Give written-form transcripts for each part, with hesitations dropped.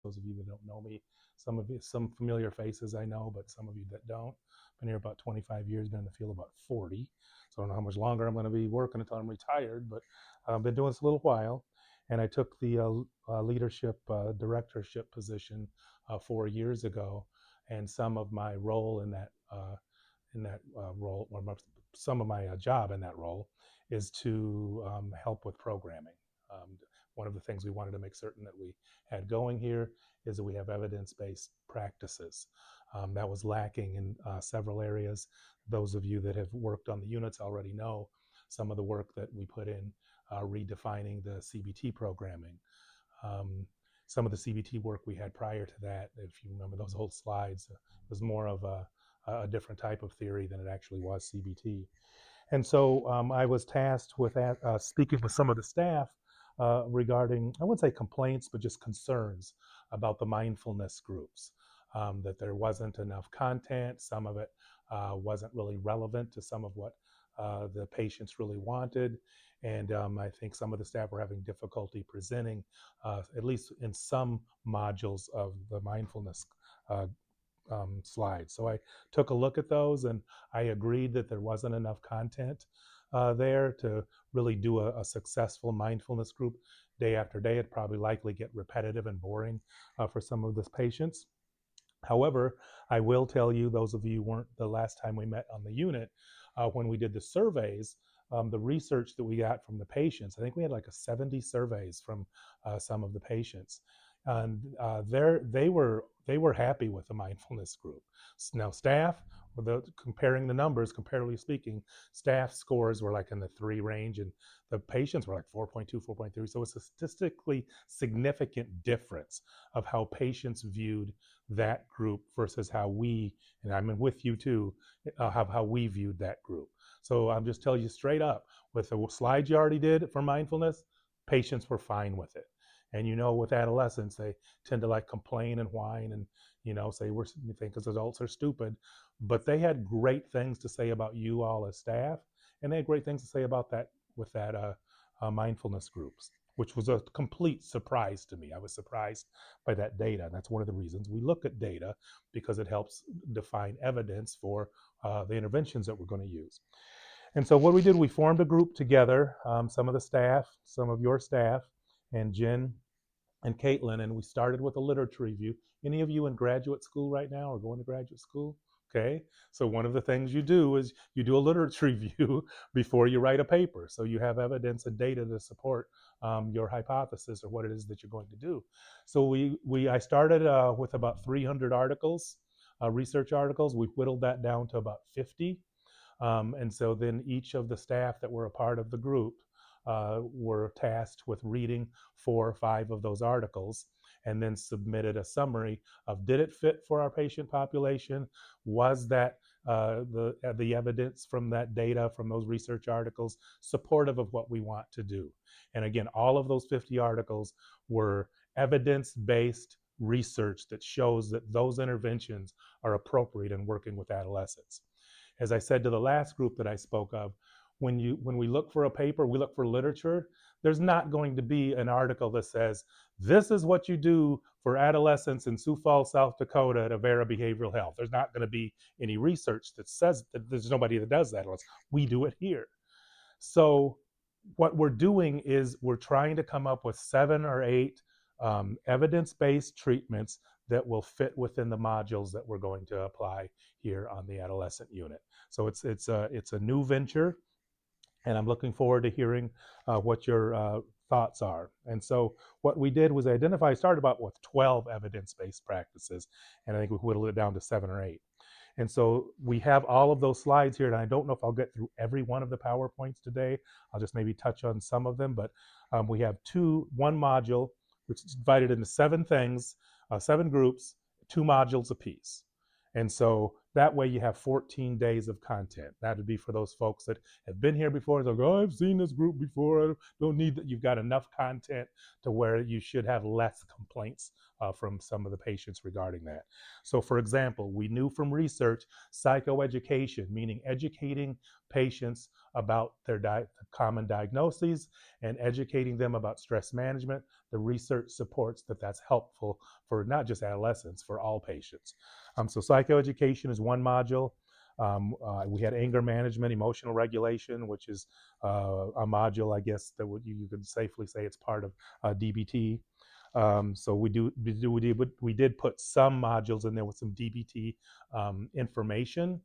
those of you that don't know me, some familiar faces I know, but some of you that don't. Been here about 25 years, been in the field about 40. So I don't know how much longer I'm going to be working until I'm retired, but I've been doing this a little while. And I took the leadership directorship position 4 years ago, and some of my role in that role, or some of my job in that role, is to help with programming. One of the things we wanted to make certain that we had going here is that we have evidence-based practices. That was lacking in several areas. Those of you that have worked on the units already know some of the work that we put in redefining the CBT programming. Um, some of the CBT work we had prior to that, if you remember those old slides, was more of a different type of theory than it actually was CBT. And so I was tasked with speaking with some of the staff regarding, I wouldn't say complaints, but just concerns about the mindfulness groups, that there wasn't enough content. Some of it wasn't really relevant to some of what the patients really wanted. And I think some of the staff were having difficulty presenting, at least in some modules of the mindfulness uh, slides. So I took a look at those, and I agreed that there wasn't enough content there to really do a successful mindfulness group day after day. It'd probably likely get repetitive and boring for some of the patients. However, I will tell you, those of you who weren't the last time we met on the unit, when we did the surveys, the research that we got from the patients, I think we had like 70 surveys from some of the patients, and they were happy with the mindfulness group. Now, staff, comparing the numbers, comparatively speaking, staff scores were like in the 3 range, and the patients were like 4.2, 4.3. So it's a statistically significant difference of how patients viewed that group versus how we, and I'm with you too, how we viewed that group. So I'm just telling you straight up, with the slides you already did for mindfulness, patients were fine with it. And with adolescents, they tend to like complain and whine and say you think as adults are stupid, but they had great things to say about you all as staff, and they had great things to say about that with that mindfulness groups, which was a complete surprise to me. I was surprised by that data. And that's one of the reasons we look at data, because it helps define evidence for the interventions that we're going to use. And so what we did, we formed a group together, some of the staff, some of your staff, and Jen and Caitlin, and we started with a literature review. Any of you in graduate school right now or going to graduate school? Okay, so one of the things you do is you do a literature review before you write a paper, so you have evidence and data to support your hypothesis or what it is that you're going to do. So I started with about 300 articles, research articles. We whittled that down to about 50. And so then each of the staff that were a part of the group were tasked with reading 4 or 5 of those articles, and then submitted a summary of, did it fit for our patient population? Was that the evidence from that data, from those research articles, supportive of what we want to do? And again, all of those 50 articles were evidence-based research that shows that those interventions are appropriate in working with adolescents. As I said to the last group that I spoke of, when we look for a paper, we look for literature, there's not going to be an article that says, this is what you do for adolescents in Sioux Falls, South Dakota at Avera Behavioral Health. There's not going to be any research that says that. There's nobody that does that unless we do it here. So what we're doing is we're trying to come up with 7 or 8 evidence-based treatments that will fit within the modules that we're going to apply here on the adolescent unit. So it's a new venture, and I'm looking forward to hearing what your thoughts are. And so what we did was started about with 12 evidence-based practices, and I think we whittled it down to 7 or 8. And so we have all of those slides here, and I don't know if I'll get through every one of the PowerPoints today. I'll just maybe touch on some of them, but we have one module, which is divided into 7 things, 7 groups, 2 modules apiece. And so that way you have 14 days of content. That would be for those folks that have been here before. They'll go, oh, I've seen this group before. I don't need that. You've got enough content to where you should have less complaints from some of the patients regarding that. So, for example, we knew from research psychoeducation, meaning educating patients about their common diagnoses and educating them about stress management. The research supports that that's helpful for not just adolescents, for all patients. So, psychoeducation is one module. We had anger management, emotional regulation, which is a module, I guess, that you could safely say it's part of DBT. So we did put some modules in there with some DBT information,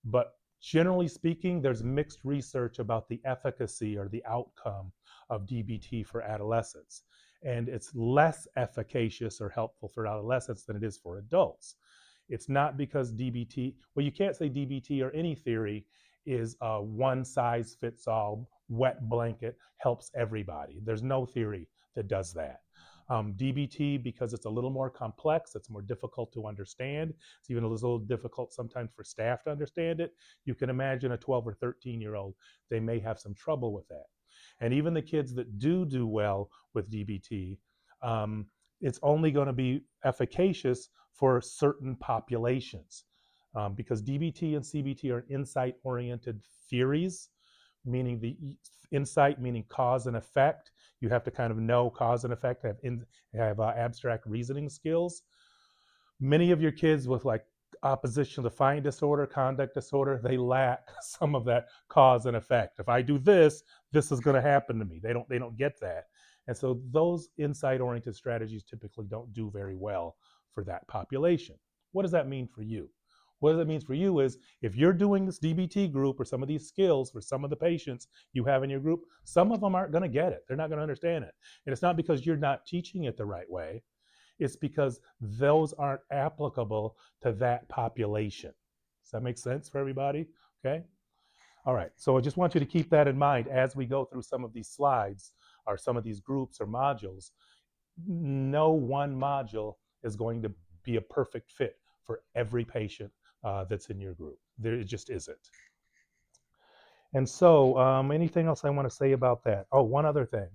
but generally speaking, there's mixed research about the efficacy or the outcome of DBT for adolescents. And it's less efficacious or helpful for adolescents than it is for adults. It's not because DBT, well, you can't say DBT or any theory is a one size fits all wet blanket helps everybody. There's no theory that does that. DBT, because it's a little more complex, it's more difficult to understand. It's even a little difficult sometimes for staff to understand it. You can imagine a 12 or 13-year-old, they may have some trouble with that. And even the kids that do well with DBT, it's only going to be efficacious for certain populations, because DBT and CBT are insight-oriented theories, meaning the insight meaning cause and effect. You have to kind of know cause and effect, have abstract reasoning skills. Many of your kids with like opposition defiant disorder, conduct disorder, they lack some of that cause and effect. If I do this, this is going to happen to me. They don't get that. And so those insight-oriented strategies typically don't do very well for that population. What does that mean for you? What that means for you is if you're doing this DBT group or some of these skills for some of the patients you have in your group, some of them aren't going to get it. They're not going to understand it. And it's not because you're not teaching it the right way. It's because those aren't applicable to that population. Does that make sense for everybody? Okay. All right. So I just want you to keep that in mind as we go through some of these slides or some of these groups or modules. No one module is going to be a perfect fit for every patient that's in your group. It just isn't. And so anything else I want to say about that? Oh, one other thing.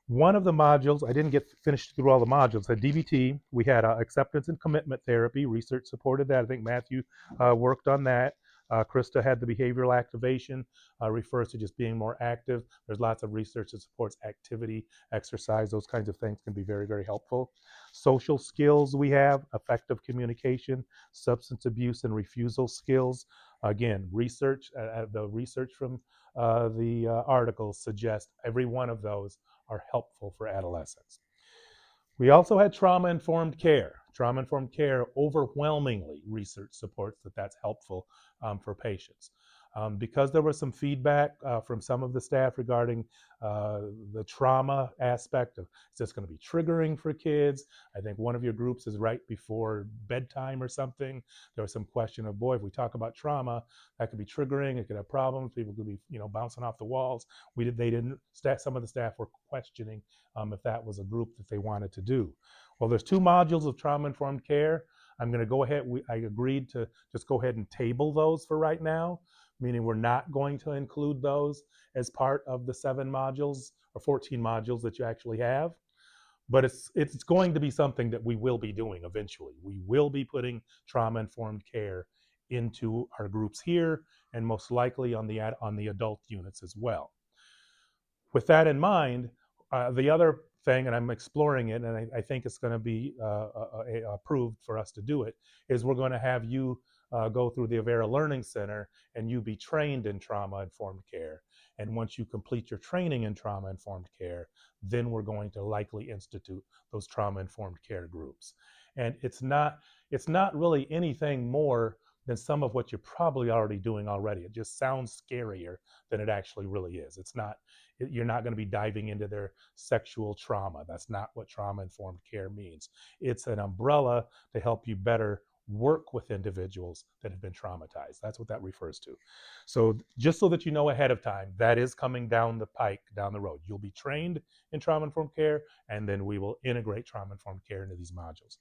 One of the modules, I didn't get finished through all the modules. At DBT, we had acceptance and commitment therapy. Research supported that. I think Matthew worked on that. Krista had the behavioral activation, refers to just being more active. There's lots of research that supports activity, exercise, those kinds of things can be very, very helpful. Social skills we have, effective communication, substance abuse and refusal skills. Again, the research from the articles suggests every one of those are helpful for adolescents. We also had trauma-informed care. Trauma-informed care, overwhelmingly, research supports that that's helpful for patients. Because there was some feedback from some of the staff regarding the trauma aspect of, is this going to be triggering for kids? I think one of your groups is right before bedtime or something. There was some question of, boy, if we talk about trauma, that could be triggering. It could have problems. People could be, bouncing off the walls. Some of the staff were questioning if that was a group that they wanted to do. Well, there's two modules of trauma-informed care. I'm going to go ahead. I agreed to just go ahead and table those for right now, meaning we're not going to include those as part of the 7 modules or 14 modules that you actually have. But it's going to be something that we will be doing eventually. We will be putting trauma-informed care into our groups here, and most likely on the adult units as well. With that in mind, the other thing, and I'm exploring it, and I think it's going to be approved for us to do it, is we're going to have you go through the Avera Learning Center and you be trained in trauma-informed care. And once you complete your training in trauma-informed care, then we're going to likely institute those trauma-informed care groups. And it's not really anything more than some of what you're probably already doing already. It just sounds scarier than it actually really is. You're not going to be diving into their sexual trauma. That's not what trauma-informed care means. It's an umbrella to help you better work with individuals that have been traumatized. That's what that refers to. So just so that you know ahead of time, that is coming down the pike, down the road. You'll be trained in trauma-informed care, and then we will integrate trauma-informed care into these modules.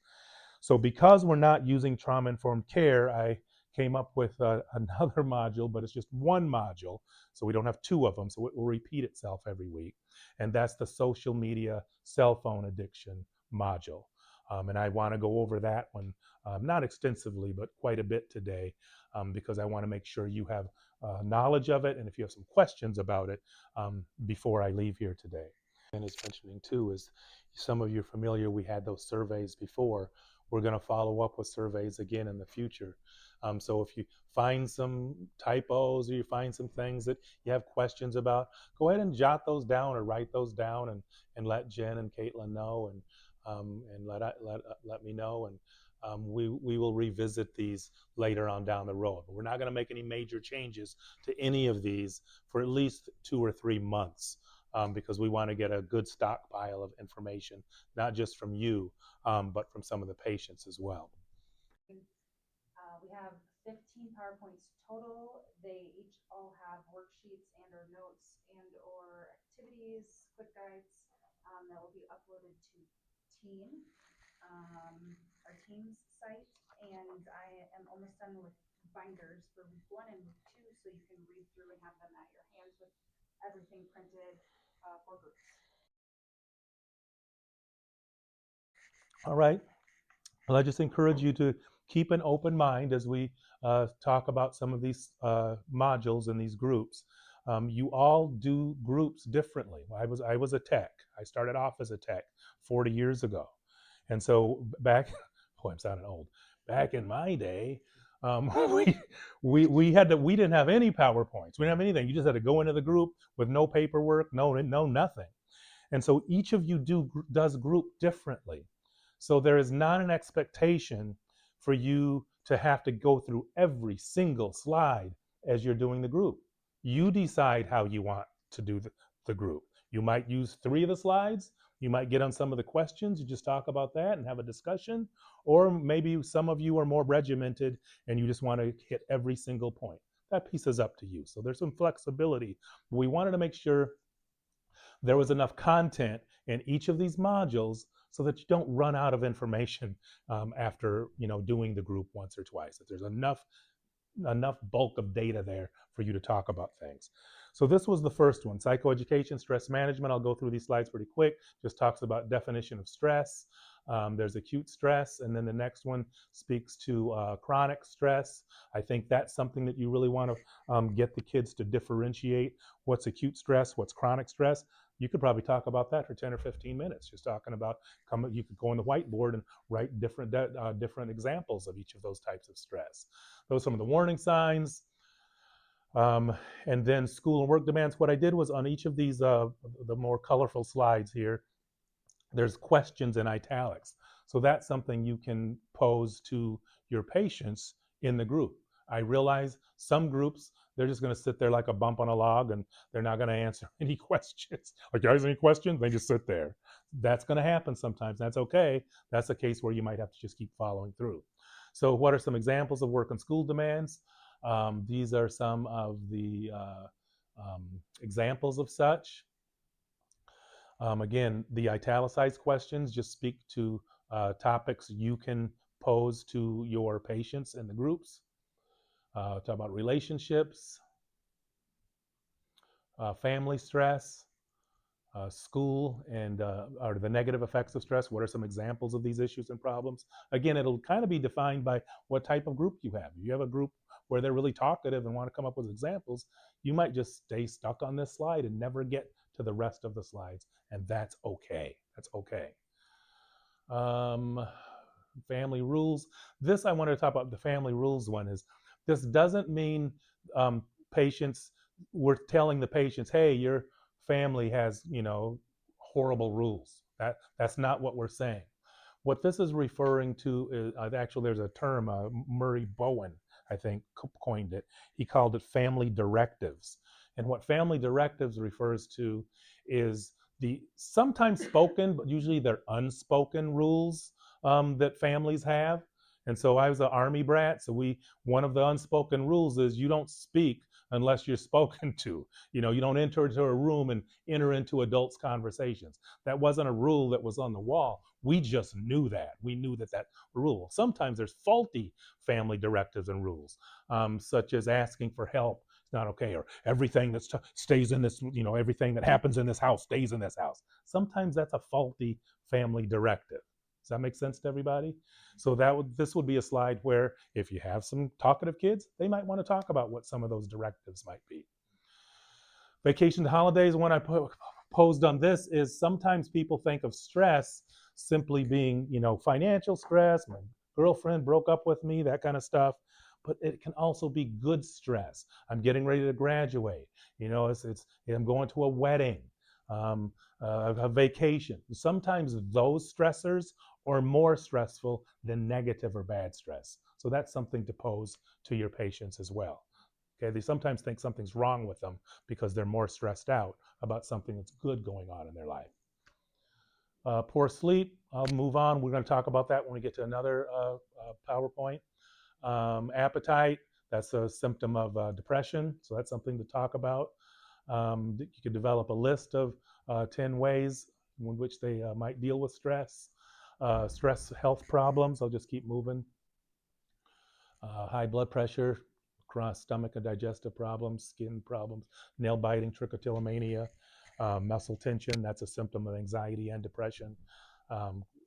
So because we're not using trauma-informed care, I came up with another module, but it's just one module, so we don't have 2 of them, so it will repeat itself every week, and that's the social media cell phone addiction module. And I want to go over that one, not extensively, but quite a bit today, because I want to make sure you have knowledge of it. And if you have some questions about it before I leave here today. And is mentioning too is some of you are familiar, we had those surveys before. We're going to follow up with surveys again in the future. So if you find some typos or you find some things that you have questions about, go ahead and jot those down or write those down, and let Jen and Caitlin know, and let me know, and we will revisit these later on down the road. But we're not going to make any major changes to any of these for at least 2 or 3 months, because we want to get a good stockpile of information, not just from you, but from some of the patients as well. We have 15 PowerPoints total. They each all have worksheets and or notes and or activities, quick guides that will be uploaded to Team, our Teams site. And I am almost done with binders for week 1 and week 2, so you can read through and have them at your hands with everything printed for groups. All right. Well, I just encourage you to keep an open mind as we talk about some of these modules and these groups. You all do groups differently. I was a tech. I started off as a tech 40 years ago, and so back, oh, I'm sounding old. Back in my day, we, we didn't have any PowerPoints. We didn't have anything. You just had to go into the group with no paperwork, no nothing. And so each of you does group differently. So there is not an expectation for you to have to go through every single slide as you're doing the group. You decide how you want to do the group. You might use 3 of the slides. You might get on some of the questions. You just talk about that and have a discussion. Or maybe some of you are more regimented and you just want to hit every single point. That piece is up to you. So there's some flexibility. We wanted to make sure there was enough content in each of these modules so that you don't run out of information after doing the group once or twice. That there's enough bulk of data there for you to talk about things. So this was the first one, psychoeducation, stress management. I'll go through these slides pretty quick. Just talks about definition of stress. There's acute stress, and then the next one speaks to chronic stress. I think that's something that you really want to get the kids to differentiate. What's acute stress? What's chronic stress? You could probably talk about that for 10 or 15 minutes, just talking about, you could go on the whiteboard and write different examples of each of those types of stress. Those are some of the warning signs. And then school and work demands. What I did was on each of these, the more colorful slides here, there's questions in italics. So that's something you can pose to your patients in the group. I realize some groups, they're just going to sit there like a bump on a log and they're not going to answer any questions. Like, guys, any questions? They just sit there. That's going to happen sometimes. That's okay. That's a case where you might have to just keep following through. So what are some examples of work and school demands? These are some of the examples of such. Again, the italicized questions just speak to topics you can pose to your patients in the groups. Talk about relationships, family stress, school, and or the negative effects of stress. What are some examples of these issues and problems? Again, it'll kind of be defined by what type of group you have. If you have a group where they're really talkative and want to come up with examples, you might just stay stuck on this slide and never get to the rest of the slides, and that's okay. That's okay. Family rules. This, I want to talk about the family rules one. Is this doesn't mean patients, we're telling the patients, hey, your family has horrible rules. That's not what we're saying. What this is referring to is, actually, there's a term, Murray Bowen, I think, coined it. He called it family directives. And what family directives refers to is the sometimes spoken, but usually they're unspoken rules that families have. And so I was an Army brat. So one of the unspoken rules is you don't speak unless you're spoken to. You don't enter into a room and enter into adults' conversations. That wasn't a rule that was on the wall. We just knew that. We knew that rule. Sometimes there's faulty family directives and rules, such as asking for help. It's not okay, or everything that stays in this, everything that happens in this house stays in this house. Sometimes that's a faulty family directive. Does that make sense to everybody? So this would be a slide where if you have some talkative kids, they might want to talk about what some of those directives might be. Vacation to holidays, when I posed on this is sometimes people think of stress simply being, financial stress, my girlfriend broke up with me, that kind of stuff. But it can also be good stress. I'm getting ready to graduate. I'm going to a wedding, um, a vacation. Sometimes those stressors are more stressful than negative or bad stress. So that's something to pose to your patients as well. Okay, they sometimes think something's wrong with them because they're more stressed out about something that's good going on in their life. Poor sleep, I'll move on. We're going to talk about that when we get to another PowerPoint. Appetite, that's a symptom of depression, so that's something to talk about. You could develop a list of 10 ways in which they might deal with stress. Stress health problems, I'll just keep moving. High blood pressure, chronic stomach and digestive problems, skin problems, nail biting, trichotillomania, muscle tension, that's a symptom of anxiety and depression,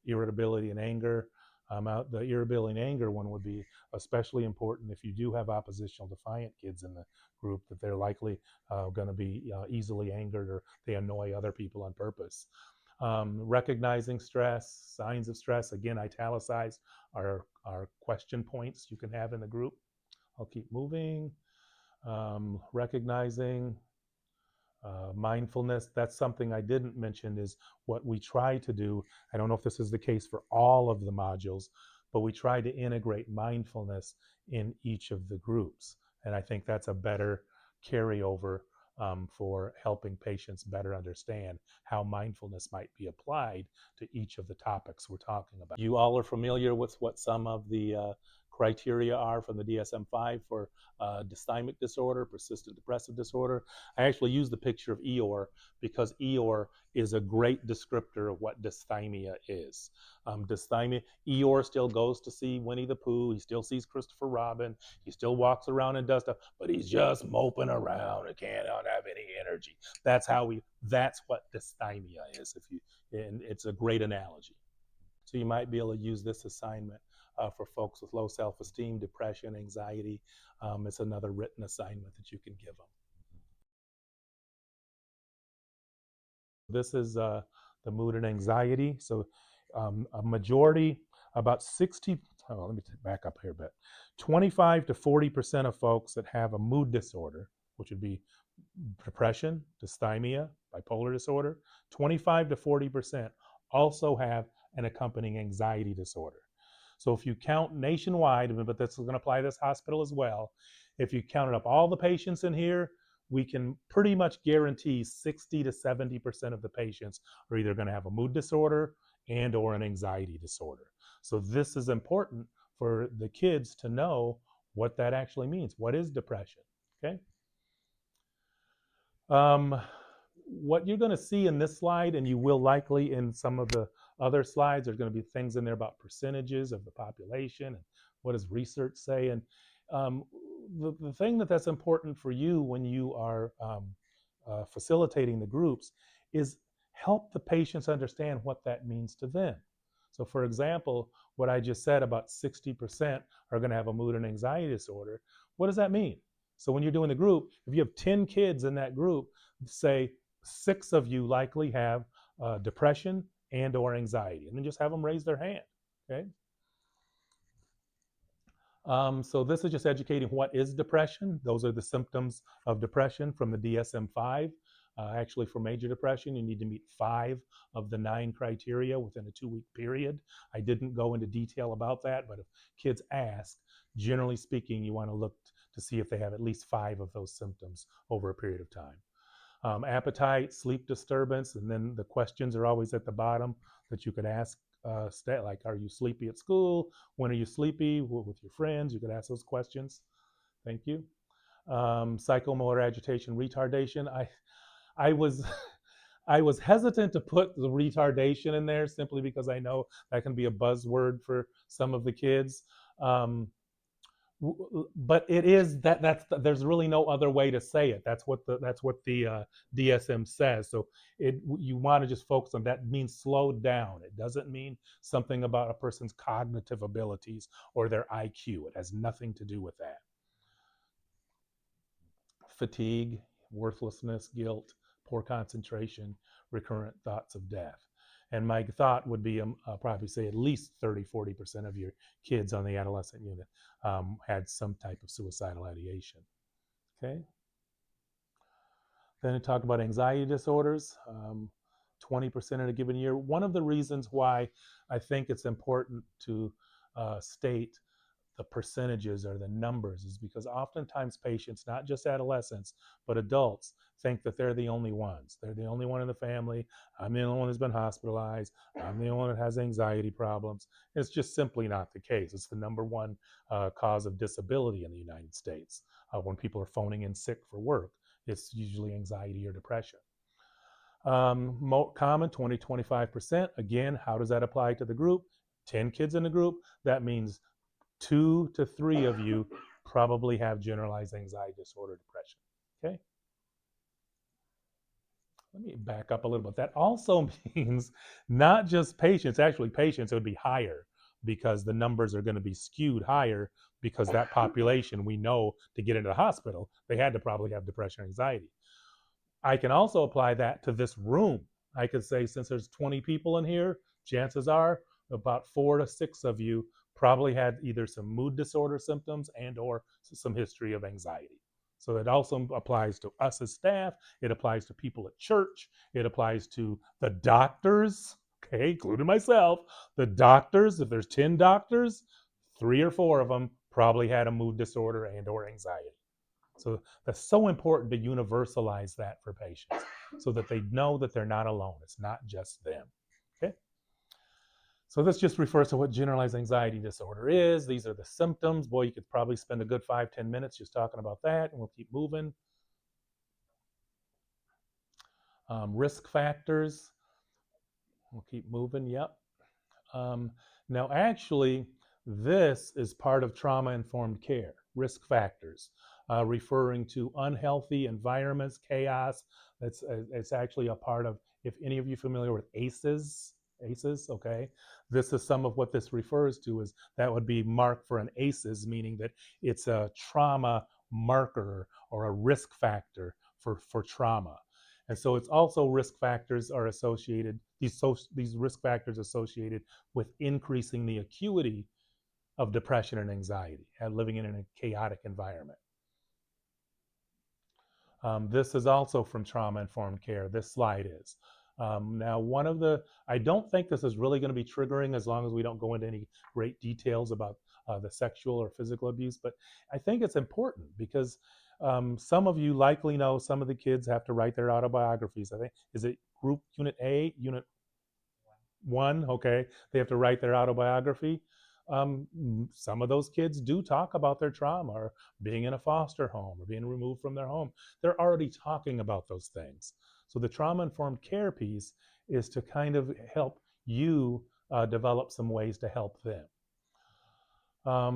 irritability and anger. The irritability and anger one would be especially important if you do have oppositional defiant kids in the group, that they're likely going to be easily angered or they annoy other people on purpose. Recognizing stress, signs of stress, again, italicized, are question points you can have in the group. I'll keep moving. Recognizing mindfulness, that's something I didn't mention, is what we try to do. I don't know if this is the case for all of the modules, but we try to integrate mindfulness in each of the groups. And I think that's a better carryover for helping patients better understand how mindfulness might be applied to each of the topics we're talking about. You all are familiar with what some of the criteria are from the DSM-5 for dysthymic disorder, persistent depressive disorder. I actually use the picture of Eeyore because Eeyore is a great descriptor of what dysthymia is. Dysthymia, Eeyore still goes to see Winnie the Pooh. He still sees Christopher Robin. He still walks around and does stuff, but he's just moping around and can't have any energy. That's what dysthymia is. And it's a great analogy. So you might be able to use this assignment for folks with low self-esteem, depression, anxiety. It's another written assignment that you can give them. This is the mood and anxiety. So a majority, about 60, let me back up here a bit. 25 to 40% of folks that have a mood disorder, which would be depression, dysthymia, bipolar disorder, 25 to 40% also have an accompanying anxiety disorder. So if you count nationwide, but that's going to apply to this hospital as well, if you counted up all the patients in here, we can pretty much guarantee 60 to 70% of the patients are either going to have a mood disorder and or an anxiety disorder. So this is important for the kids to know what that actually means. What is depression? Okay. What you're going to see in this slide, and you will likely in some of the other slides, there's going to be things in there about percentages of the population and what does research say. And the thing that's important for you when you are facilitating the groups is help the patients understand what that means to them. So for example, what I just said about 60% are going to have a mood and anxiety disorder, what does that mean? So when you're doing the group, if you have 10 kids in that group, say 6 of you likely have depression and or anxiety, and then just have them raise their hand, okay? So this is just educating what is depression. Those are the symptoms of depression from the DSM-5. Actually, for major depression, you need to meet 5 of the 9 criteria within a 2-week period. I didn't go into detail about that, but if kids ask, generally speaking, you want to look to see if they have at least 5 of those symptoms over a period of time. Appetite, sleep disturbance, and then the questions are always at the bottom that you could ask, like, are you sleepy at school? When are you sleepy with your friends? You could ask those questions. Thank you. Psychomotor agitation, retardation. I was I was hesitant to put the retardation in there simply because I know that can be a buzzword for some of the kids. But it is that there's really no other way to say it. That's what the DSM says. So it you want to just focus on that. It means slow down. It doesn't mean something about a person's cognitive abilities or their IQ. It has nothing to do with that. Fatigue, worthlessness, guilt, poor concentration, recurrent thoughts of death. And my thought would be I'll probably say at least 30-40% of your kids on the adolescent unit had some type of suicidal ideation. Okay. Then I talk about anxiety disorders, 20% in a given year. One of the reasons why I think it's important to state the percentages or the numbers is because oftentimes patients, not just adolescents, but adults, think that they're the only ones. They're the only one in the family. I'm the only one who's been hospitalized. I'm the only one that has anxiety problems. It's just simply not the case. It's the number one cause of disability in the United States. When people are phoning in sick for work, it's usually anxiety or depression. More common, 20-25%. Again, how does that apply to the group? 10 kids in the group. That means 2 to 3 of you probably have generalized anxiety disorder, depression. Okay. Let me back up a little bit. That also means not just patients, actually, patients, it would be higher because the numbers are going to be skewed higher because that population we know to get into the hospital, they had to probably have depression or anxiety. I can also apply that to this room. I could say, since there's 20 people in here, chances are about 4 to 6 of you probably had either some mood disorder symptoms and or some history of anxiety. So it also applies to us as staff. It applies to people at church. It applies to the doctors, okay, including myself. The doctors, if there's 10 doctors, 3 or 4 of them probably had a mood disorder and or anxiety. So that's so important to universalize that for patients so that they know that they're not alone. It's not just them. Okay. So this just refers to what generalized anxiety disorder is. These are the symptoms. Boy, you could probably spend a good 5-10 minutes just talking about that, and we'll keep moving. Risk factors. We'll keep moving. Yep. Um, Now, actually, this is part of trauma informed care, risk factors, referring to unhealthy environments, chaos. It's actually a part of, if any of you familiar with ACEs, okay, this is some of what this refers to, is that would be marked for an ACEs, meaning that it's a trauma marker or a risk factor for trauma. And so it's also risk factors are associated, these risk factors associated with increasing the acuity of depression and anxiety and living in a chaotic environment. This is also from Trauma Informed Care. This slide is. Now, I don't think this is really going to be triggering as long as we don't go into any great details about the sexual or physical abuse, but I think it's important because some of you likely know some of the kids have to write their autobiographies. I think, is it group unit A, unit one? Okay, they have to write their autobiography. Some of those kids do talk about their trauma or being in a foster home or being removed from their home. They're already talking about those things. So the trauma informed care piece is to kind of help you develop some ways to help them.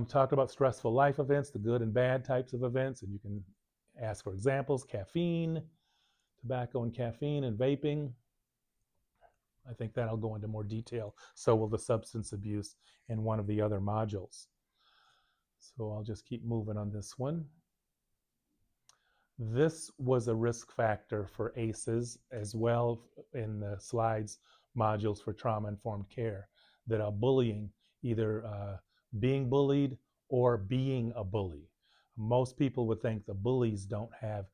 Talk about stressful life events, the good and bad types of events, and you can ask for examples: caffeine, tobacco and caffeine, and vaping. I think that'll go into more detail. So will the substance abuse in one of the other modules. So I'll just keep moving on this one. This was a risk factor for ACEs as well in the slides modules for trauma-informed care, that bullying, either being bullied or being a bully. Most people would think the bullies don't have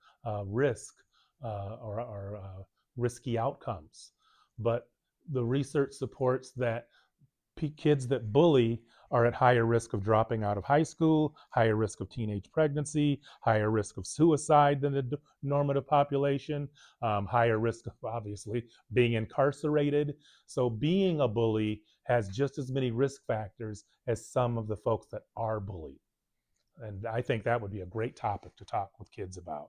risk or risky outcomes, but the research supports that kids that bully are at higher risk of dropping out of high school, higher risk of teenage pregnancy, higher risk of suicide than the normative population, higher risk of obviously being incarcerated. So being a bully has just as many risk factors as some of the folks that are bullied. And I think that would be a great topic to talk with kids about.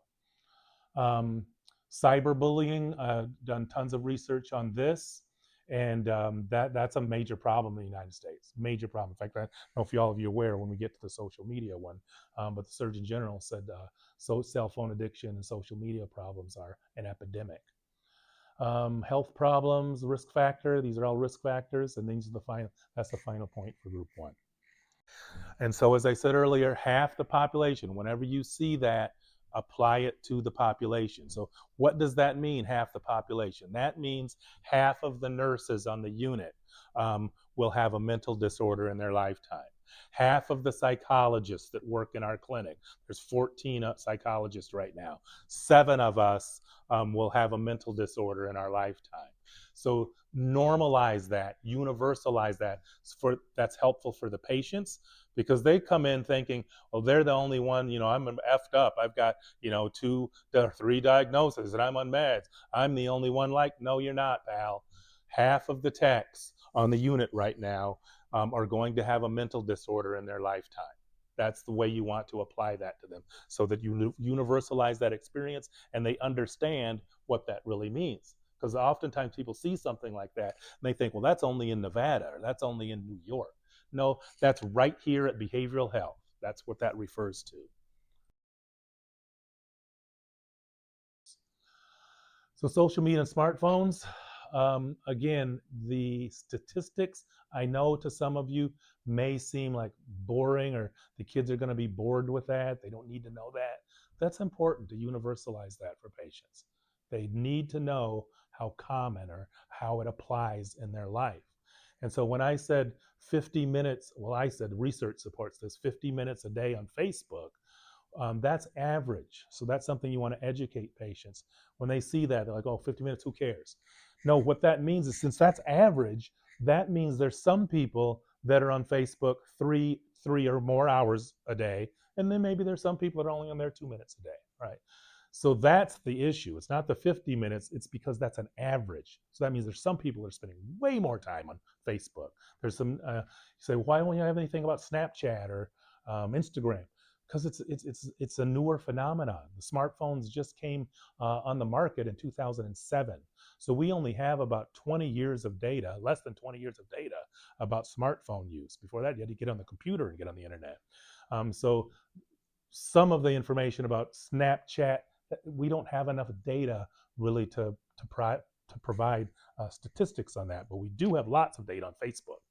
Um, Cyberbullying, done tons of research on this. And that's a major problem in the United States. Major problem. In fact, I don't know if all of you are aware when we get to the social media one, but the Surgeon General said so cell phone addiction and social media problems are an epidemic. Health problems, risk factor. These are all risk factors, and these are the final. That's the final point for Group One. And so, as I said earlier, half the population, whenever you see that, apply it to the population. So, what does that mean, half the population? That means half of the nurses on the unit will have a mental disorder in their lifetime. Half of the psychologists that work in our clinic, there's 14 psychologists right now, 7 of us will have a mental disorder in our lifetime. So normalize that, universalize that. That's helpful for the patients because they come in thinking, well, they're the only one, I'm effed up. I've got, 2 to 3 diagnoses and I'm on meds. I'm the only one like, no, you're not, pal. Half of the techs on the unit right now are going to have a mental disorder in their lifetime. That's the way you want to apply that to them so that you universalize that experience and they understand what that really means. Because oftentimes people see something like that and they think, well, that's only in Nevada or that's only in New York. No, that's right here at behavioral health. That's what that refers to. So, social media and smartphones, again, the statistics I know to some of you may seem like boring or the kids are going to be bored with that. They don't need to know that. That's important to universalize that for patients. They need to know how common or how it applies in their life. And so when I said 50 minutes, well, I said research supports this 50 minutes a day on Facebook. That's average. So that's something you want to educate patients. When they see that, they're like, oh, 50 minutes, who cares? No, what that means is since that's average, that means there's some people that are on Facebook three or more hours a day. And then maybe there's some people that are only on there 2 minutes a day, right? So that's the issue. It's not the 50 minutes, it's because that's an average. So that means there's some people that are spending way more time on Facebook. There's some, you say, why don't you have anything about Snapchat or Instagram? Because it's a newer phenomenon. The smartphones just came on the market in 2007. So we only have about 20 years of data, less than 20 years of data about smartphone use. Before that, you had to get on the computer and get on the internet. So some of the information about Snapchat, we don't have enough data really to provide statistics on that, but we do have lots of data on Facebook.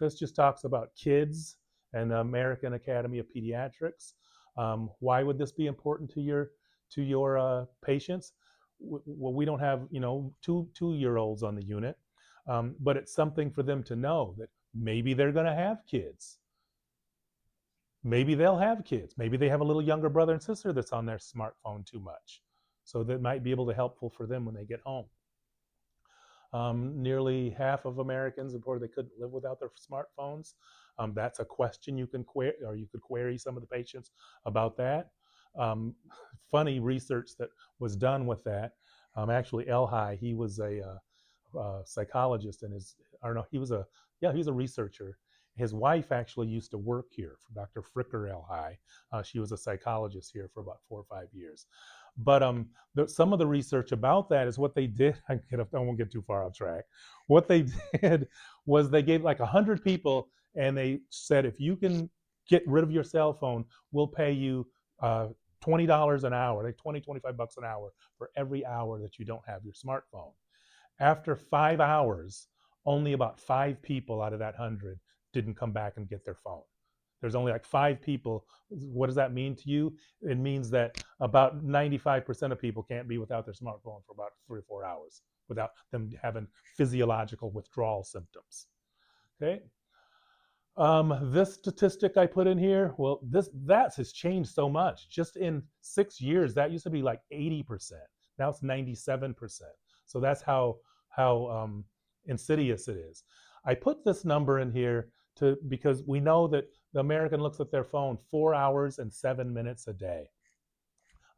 This just talks about kids and the American Academy of Pediatrics. Why would this be important to your patients? Well, we don't have two-year olds on the unit, but it's something for them to know that maybe they're going to have kids. Maybe they'll have kids. Maybe they have a little younger brother and sister that's on their smartphone too much. So that might be able to helpful for them when they get home. Nearly half of Americans reported they couldn't live without their smartphones. That's a question you can query, or you could query some of the patients about that. Um, Funny research that was done with that. Actually, Elhai, he was a psychologist, and I don't know, he was a researcher. His wife actually used to work here for Dr. Fricker Elhai. She was a psychologist here for about 4 or 5 years. But some of the research about that is what they did. I won't get too far off track. What they did was they gave like 100 people, and they said, if you can get rid of your cell phone, we'll pay you $20 an hour, like 25 bucks an hour for every hour that you don't have your smartphone. After 5 hours, only about 5 people out of that 100 didn't come back and get their phone. There's only like 5 people. What does that mean to you? It means that about 95% of people can't be without their smartphone for about 3 or 4 hours without them having physiological withdrawal symptoms. Okay. This statistic I put in here, well, that has changed so much. Just in 6 years, that used to be like 80%. Now it's 97%. So that's how insidious it is. I put this number in here because we know that the American looks at their phone 4 hours and 7 minutes a day.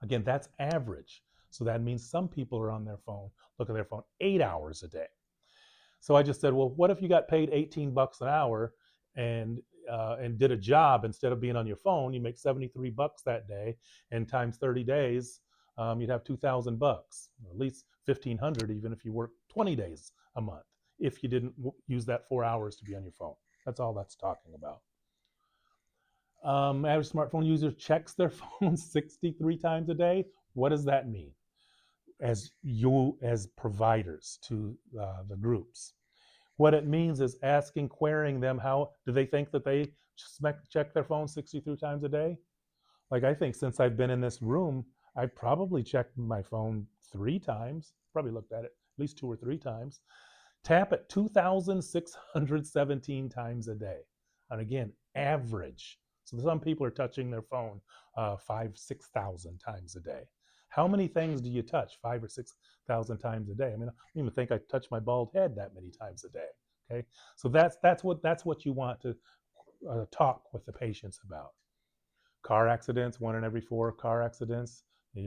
Again, that's average. So that means some people are on their phone, look at their phone 8 hours a day. So I just said, well, what if you got paid 18 bucks an hour and did a job instead of being on your phone? You make 73 bucks that day, and times 30 days, you'd have $2,000, or at least 1,500, even if you work 20 days a month, if you didn't use that 4 hours to be on your phone. That's all that's talking about. Average smartphone user checks their phone 63 times a day. What does that mean? As providers to the groups, what it means is asking, querying them, how do they think that they check their phone 63 times a day? Like, I think since I've been in this room, I've probably checked my phone 3 times, probably looked at it at least 2 or 3 times. Tap it 2,617 times a day. And again, average. So some people are touching their phone 5,000, 6,000 times a day. How many things do you touch 5,000 or 6,000 times a day? I mean, I don't even think I touch my bald head that many times a day. Okay, so that's what you want to talk with the patients about. Car accidents, 1 in every 4 car accidents.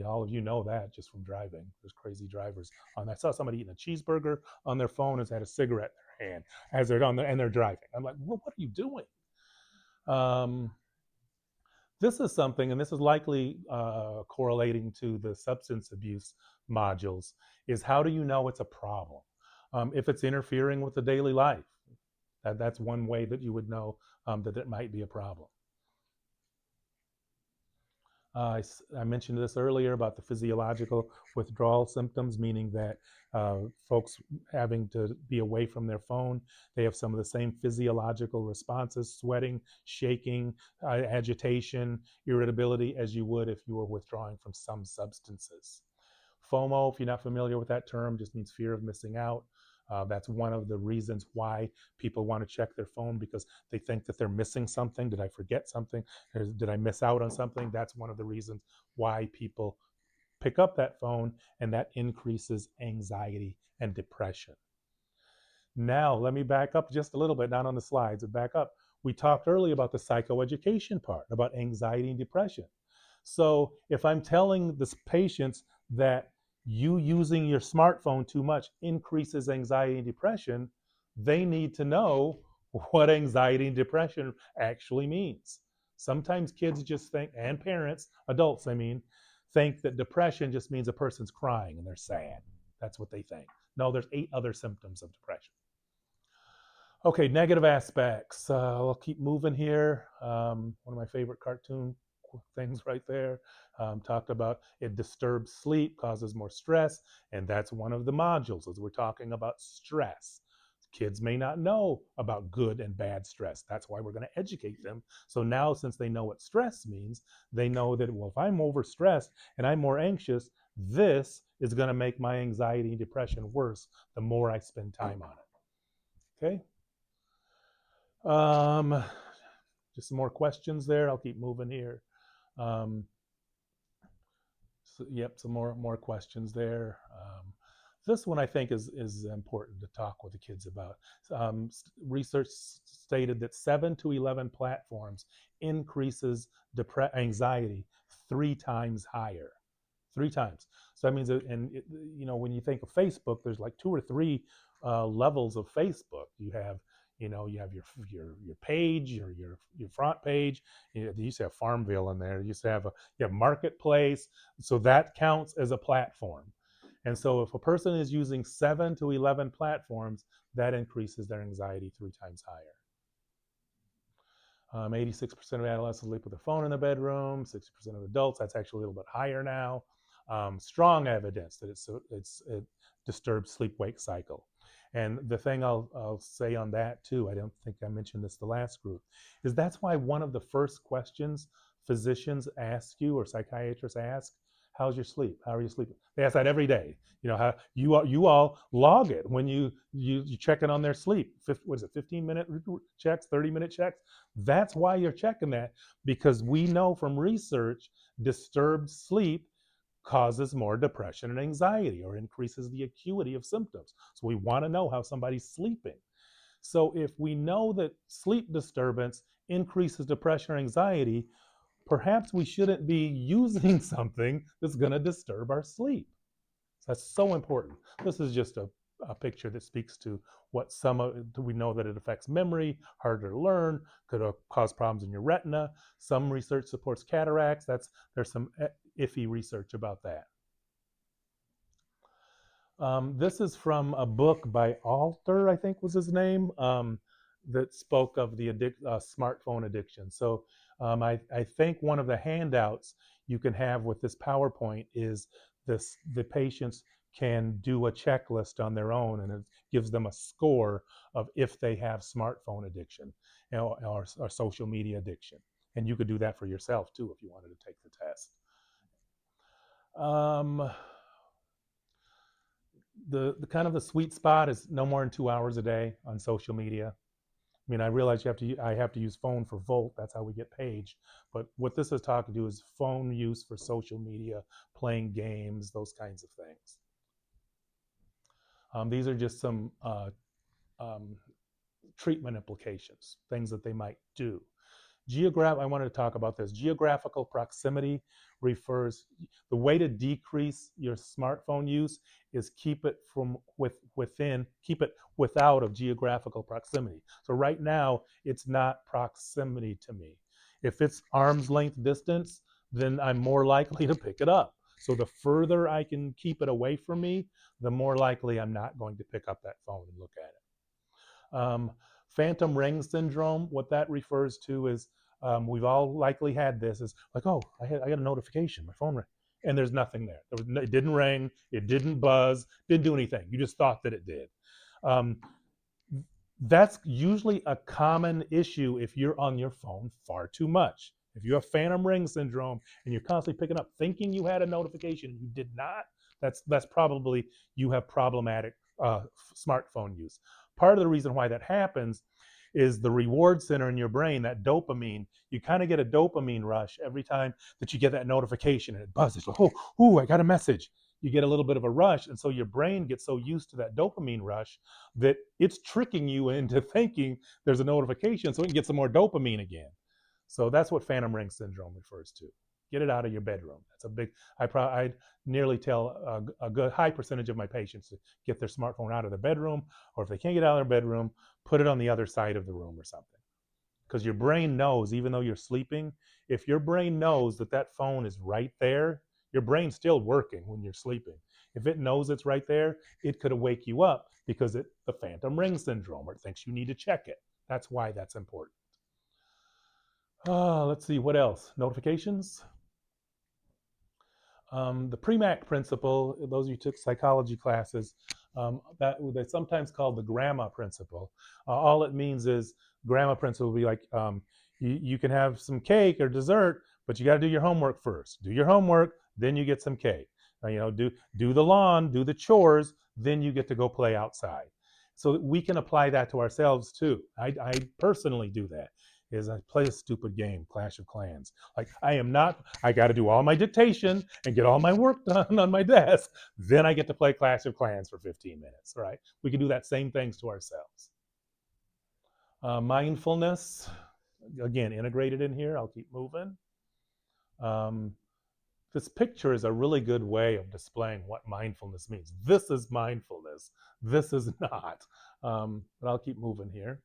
All of you know that just from driving. There's crazy drivers on that. I saw somebody eating a cheeseburger on their phone, has had a cigarette in their hand as they're on there and they're driving. I'm like, well, what are you doing? Um, this is something, and this is likely correlating to the substance abuse modules, is how do you know it's a problem? If it's interfering with the daily life, that's one way that you would know that it might be a problem. I mentioned this earlier about the physiological withdrawal symptoms, meaning that folks having to be away from their phone, they have some of the same physiological responses: sweating, shaking, agitation, irritability, as you would if you were withdrawing from some substances. FOMO, if you're not familiar with that term, just means fear of missing out. That's one of the reasons why people want to check their phone, because they think that they're missing something. Did I forget something? Did I miss out on something? That's one of the reasons why people pick up that phone, and that increases anxiety and depression. Now, let me back up just a little bit, not on the slides, but back up. We talked earlier about the psychoeducation part, about anxiety and depression. So if I'm telling the patients that you using your smartphone too much increases anxiety and depression, they need to know what anxiety and depression actually means. Sometimes kids just think, and parents, adults, I mean, think that depression just means a person's crying and they're sad. That's what they think. No, there's 8 other symptoms of depression. Okay, negative aspects. I'll keep moving here. One of my favorite cartoon things right there. Talked about it disturbs sleep, causes more stress, and that's one of the modules as we're talking about stress. Kids may not know about good and bad stress. That's why we're going to educate them. So now, since they know what stress means, they know that, well, if I'm overstressed and I'm more anxious, this is going to make my anxiety and depression worse the more I spend time on it. Okay. Um, just some more questions there. I'll keep moving here. Um, so, yep, some more questions there. This one I think is important to talk with the kids about. Research stated that 7 to 11 platforms increases anxiety 3 times higher. 3 times. So that means that, and when you think of Facebook, there's like 2 or 3 levels of Facebook. You have your page, your front page. You used to have Farmville in there. You used to have you have Marketplace. So that counts as a platform. And so if a person is using 7 to 11 platforms, that increases their anxiety 3 times higher. 86% of adolescents sleep with a phone in the bedroom. 60% of adults. That's actually a little bit higher now. Strong evidence that it disturbs sleep-wake cycle. And the thing I'll say on that too, I don't think I mentioned this the last group, is that's why one of the first questions physicians ask you or psychiatrists ask, how's your sleep? How are you sleeping? They ask that every day. How you all log it when you check in on their sleep. What is it? 15-minute checks, 30-minute checks. That's why you're checking that, because we know from research disturbed sleep causes more depression and anxiety, or increases the acuity of symptoms. So we want to know how somebody's sleeping. So if we know that sleep disturbance increases depression or anxiety, perhaps we shouldn't be using something that's going to disturb our sleep. So that's so important. This is just a picture that speaks to what we know that it affects memory, harder to learn, could cause problems in your retina. Some research supports cataracts. There's some iffy research about that. This is from a book by Alter, I think was his name, that spoke of the smartphone addiction. So I think one of the handouts you can have with this PowerPoint is the patients can do a checklist on their own, and it gives them a score of if they have smartphone addiction, or social media addiction. And you could do that for yourself too if you wanted to take the test. Um, the kind of the sweet spot is no more than 2 hours a day on social media. I mean, I realize I have to use phone for Volt. That's how we get paged. But what this is talking to is phone use for social media, playing games, those kinds of things. These are just some um, treatment implications, things that they might do. I wanted to talk about this. Geographical proximity refers, the way to decrease your smartphone use is keep it without of geographical proximity. So right now, it's not proximity to me. If it's arm's length distance, then I'm more likely to pick it up. So the further I can keep it away from me, the more likely I'm not going to pick up that phone and look at it. Phantom ring syndrome, what that refers to is, we've all likely had this, is like, oh, I got a notification, my phone rang, and there's nothing there. It didn't ring, it didn't buzz, didn't do anything. You just thought that it did. Um, that's usually a common issue if you're on your phone far too much. If you have phantom ring syndrome and you're constantly picking up thinking you had a notification, you did not, that's probably you have problematic smartphone use. Part of the reason why that happens is the reward center in your brain, that dopamine. You kind of get a dopamine rush every time that you get that notification and it buzzes. Oh, I got a message. You get a little bit of a rush, and so your brain gets so used to that dopamine rush that it's tricking you into thinking there's a notification so it can get some more dopamine again. So that's what phantom ring syndrome refers to. Get it out of your bedroom. That's a big. I nearly tell a good high percentage of my patients to get their smartphone out of their bedroom, or if they can't get out of their bedroom, put it on the other side of the room or something. Because your brain knows, even though you're sleeping, if your brain knows that that phone is right there, your brain's still working when you're sleeping. If it knows it's right there, it could wake you up because the phantom ring syndrome, or it thinks you need to check it. That's why that's important. Let's see, what else? Notifications. The Premack principle, those of you who took psychology classes, that they sometimes called the grandma principle. All it means is grandma principle will be like, you can have some cake or dessert, but you got to do your homework first. Do your homework, then you get some cake. Do the lawn, do the chores, then you get to go play outside. So we can apply that to ourselves too. I personally do that. Is I play a stupid game, Clash of Clans. Like I am not. I got to do all my dictation and get all my work done on my desk. Then I get to play Clash of Clans for 15 minutes. Right? We can do that same things to ourselves. Mindfulness, again, integrated in here. I'll keep moving. Um, this picture is a really good way of displaying what mindfulness means. This is mindfulness. This is not. But I'll keep moving here.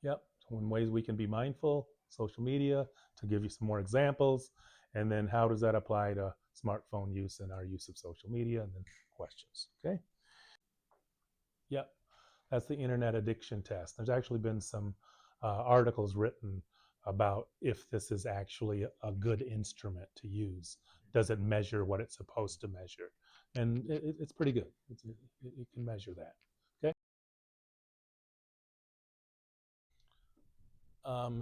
Yep. So in ways we can be mindful, social media, to give you some more examples. And then how does that apply to smartphone use and our use of social media? And then questions. Okay. Yep. That's the internet addiction test. There's actually been some articles written about if this is actually a good instrument to use. Does it measure what it's supposed to measure? And it's pretty good. It can measure that. Okay.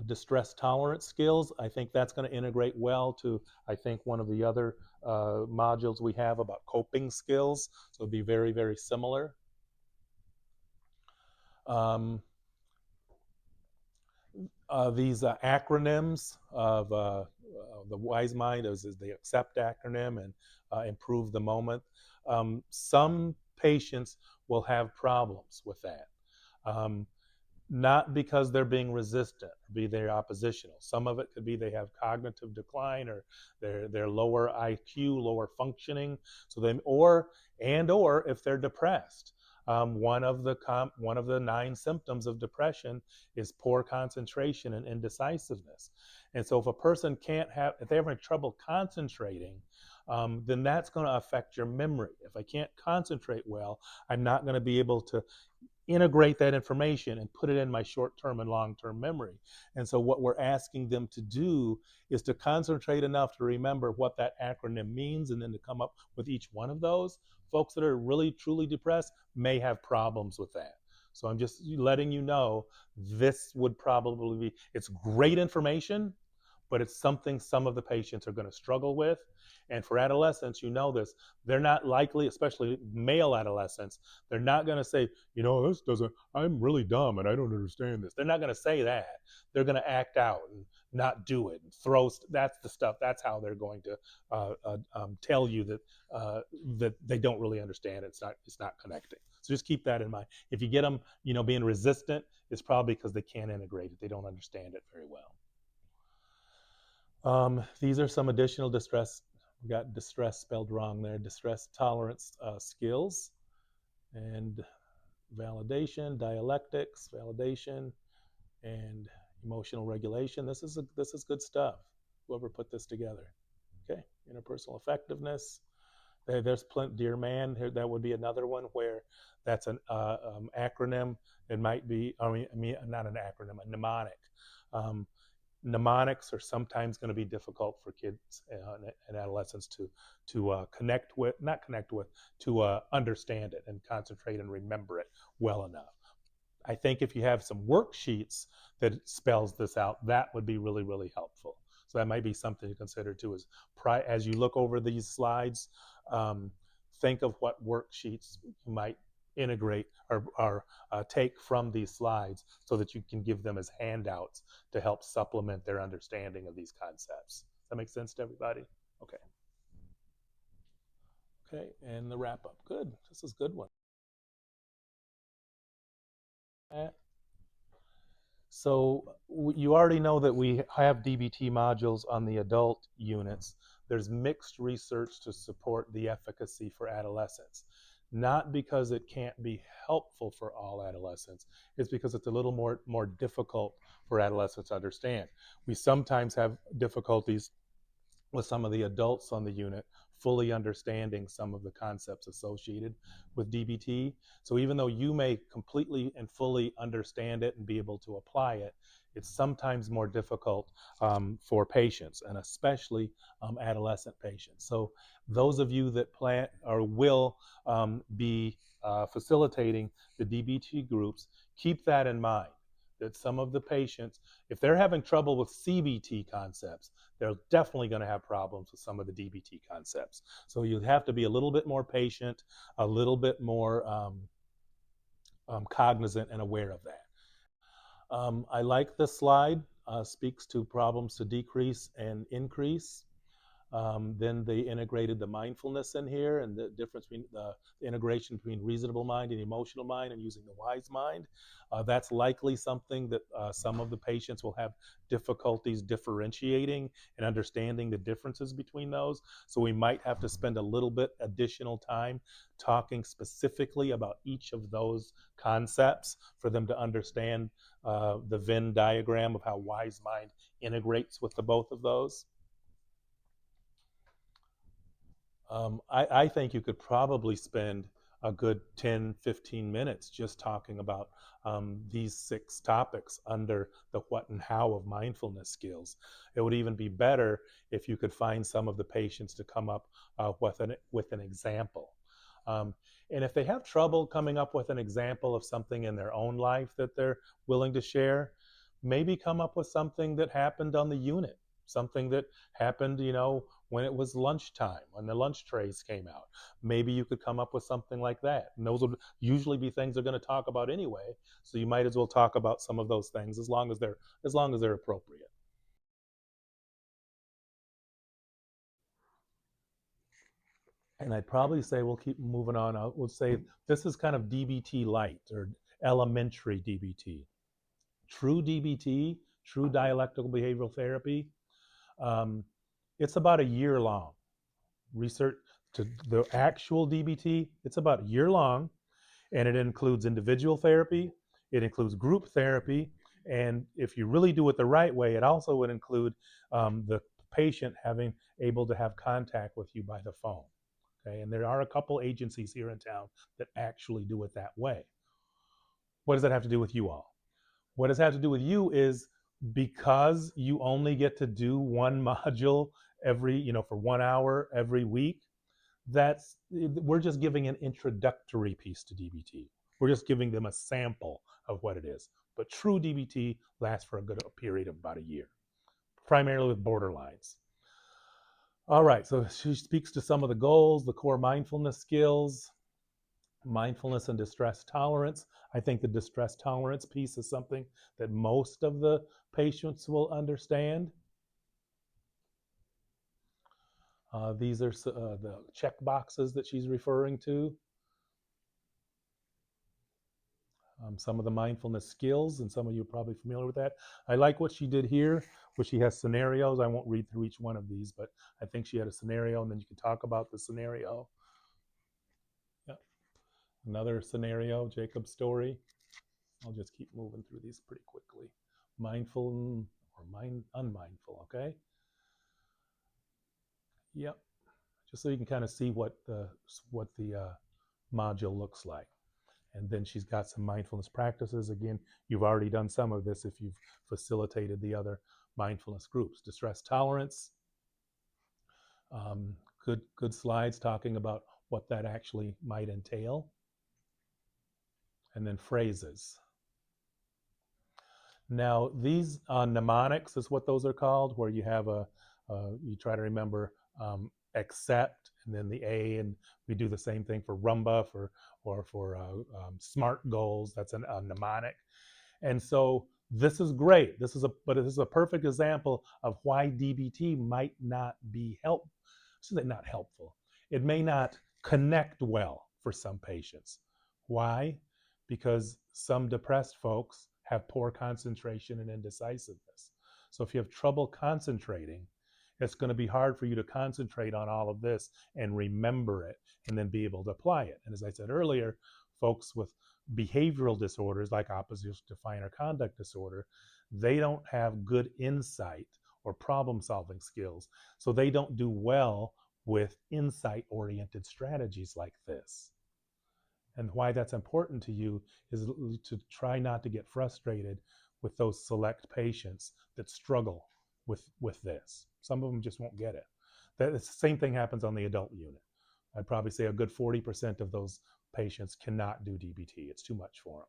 Distress tolerance skills. I think that's going to integrate well to, I think, one of the other modules we have about coping skills. So it'd be very, very similar. Um, these acronyms of the wise mind is the accept acronym and improve the moment. Some patients will have problems with that. Not because they're being resistant or be they oppositional. Some of it could be they have cognitive decline or they're lower IQ, lower functioning. So they or if they're depressed. One of the 9 symptoms of depression is poor concentration and indecisiveness. And so if a person if they're having trouble concentrating, then that's going to affect your memory. If I can't concentrate well, I'm not going to be able to integrate that information and put it in my short-term and long-term memory. And so what we're asking them to do is to concentrate enough to remember what that acronym means and then to come up with each one of those. Folks that are really truly depressed may have problems with that. So I'm just letting you know this would probably be, it's great information, but it's something some of the patients are going to struggle with. And for adolescents, you know this, they're not likely, especially male adolescents, they're not going to say, this doesn't, I'm really dumb and I don't understand this. They're not going to say that. They're going to act out and not do it and throw. That's the stuff. That's how they're going to tell you that they don't really understand. It's not connecting. So just keep that in mind. If you get them, being resistant, it's probably because they can't integrate it. They don't understand it very well. These are some additional distress. We got distress spelled wrong there. Distress tolerance skills and validation, dialectics, validation, and emotional regulation. This is good stuff. Whoever put this together. Okay, interpersonal effectiveness. There's plenty. Dear man, here that would be another one where that's an acronym. It might be. I mean, not an acronym, a mnemonic. Um, Mnemonics are sometimes going to be difficult for kids and adolescents to connect with, not connect with, to understand it and concentrate and remember it well enough. I think if you have some worksheets that spells this out, that would be really, really helpful. So that might be something to consider too. As you look over these slides, um, think of what worksheets you might integrate or take from these slides so that you can give them as handouts to help supplement their understanding of these concepts. Does that make sense to everybody? Okay. Okay, and the wrap up. Good. This is a good one. So you already know that we have DBT modules on the adult units. There's mixed research to support the efficacy for adolescents. Not because it can't be helpful for all adolescents, it's because it's a little more difficult for adolescents to understand. We sometimes have difficulties with some of the adults on the unit fully understanding some of the concepts associated with DBT. So even though you may completely and fully understand it and be able to apply it, it's sometimes more difficult for patients, and especially adolescent patients. So those of you that plan or will be facilitating the DBT groups, keep that in mind. That some of the patients, if they're having trouble with CBT concepts, they're definitely going to have problems with some of the DBT concepts. So you have to be a little bit more patient, a little bit more cognizant and aware of that. I like this slide, speaks to problems to decrease and increase. Then they integrated the mindfulness in here and the difference between the integration between reasonable mind and emotional mind and using the wise mind. That's likely something that some of the patients will have difficulties differentiating and understanding the differences between those. So we might have to spend a little bit additional time talking specifically about each of those concepts for them to understand the Venn diagram of how wise mind integrates with the both of those. I think you could probably spend a good 10, 15 minutes just talking about these 6 topics under the what and how of mindfulness skills. It would even be better if you could find some of the patients to come up with an example. Um, and if they have trouble coming up with an example of something in their own life that they're willing to share, maybe come up with something that happened on the unit, something that happened, when it was lunchtime, when the lunch trays came out. Maybe you could come up with something like that. And those would usually be things they're going to talk about anyway. So you might as well talk about some of those things as long as they're appropriate. And I'd probably say we'll keep moving on. We'll say this is kind of DBT light or elementary DBT. True DBT, true dialectical behavioral therapy, um, it's about a year long. Research to the actual DBT, it's about a year long, and it includes individual therapy, it includes group therapy, and if you really do it the right way, it also would include the patient having able to have contact with you by the phone. Okay, and there are a couple agencies here in town that actually do it that way. What does that have to do with you all? What does it have to do with you is because you only get to do one module every, for 1 hour every week, we're just giving an introductory piece to DBT. We're just giving them a sample of what it is. But true DBT lasts for a period of about a year, primarily with borderlines. All right, so she speaks to some of the goals, the core mindfulness skills, mindfulness and distress tolerance. I think the distress tolerance piece is something that most of the patients will understand. These are the check boxes that she's referring to. Some of the mindfulness skills, and some of you are probably familiar with that. I like what she did here, where she has scenarios. I won't read through each one of these, but I think she had a scenario, and then you can talk about the scenario. Yeah. Another scenario, Jacob's story. I'll just keep moving through these pretty quickly. Mindful or unmindful, okay? Yep. Just so you can kind of see what the module looks like. And then she's got some mindfulness practices. Again, you've already done some of this if you've facilitated the other mindfulness groups. Distress tolerance. Good slides talking about what that actually might entail. And then phrases. Now, these mnemonics is what those are called, where you have you try to remember accept, and then the A, and we do the same thing for Rumba or for SMART goals. That's a mnemonic. And so this is great. This is a perfect example of why DBT might not be not helpful. It may not connect well for some patients. Why? Because some depressed folks have poor concentration and indecisiveness. So if you have trouble concentrating, it's going to be hard for you to concentrate on all of this and remember it and then be able to apply it. And as I said earlier, folks with behavioral disorders like oppositional defiant conduct disorder, they don't have good insight or problem solving skills. So they don't do well with insight oriented strategies like this. And why that's important to you is to try not to get frustrated with those select patients that struggle with this. Some of them just won't get it. The same thing happens on the adult unit. I'd probably say a good 40% of those patients cannot do DBT. It's too much for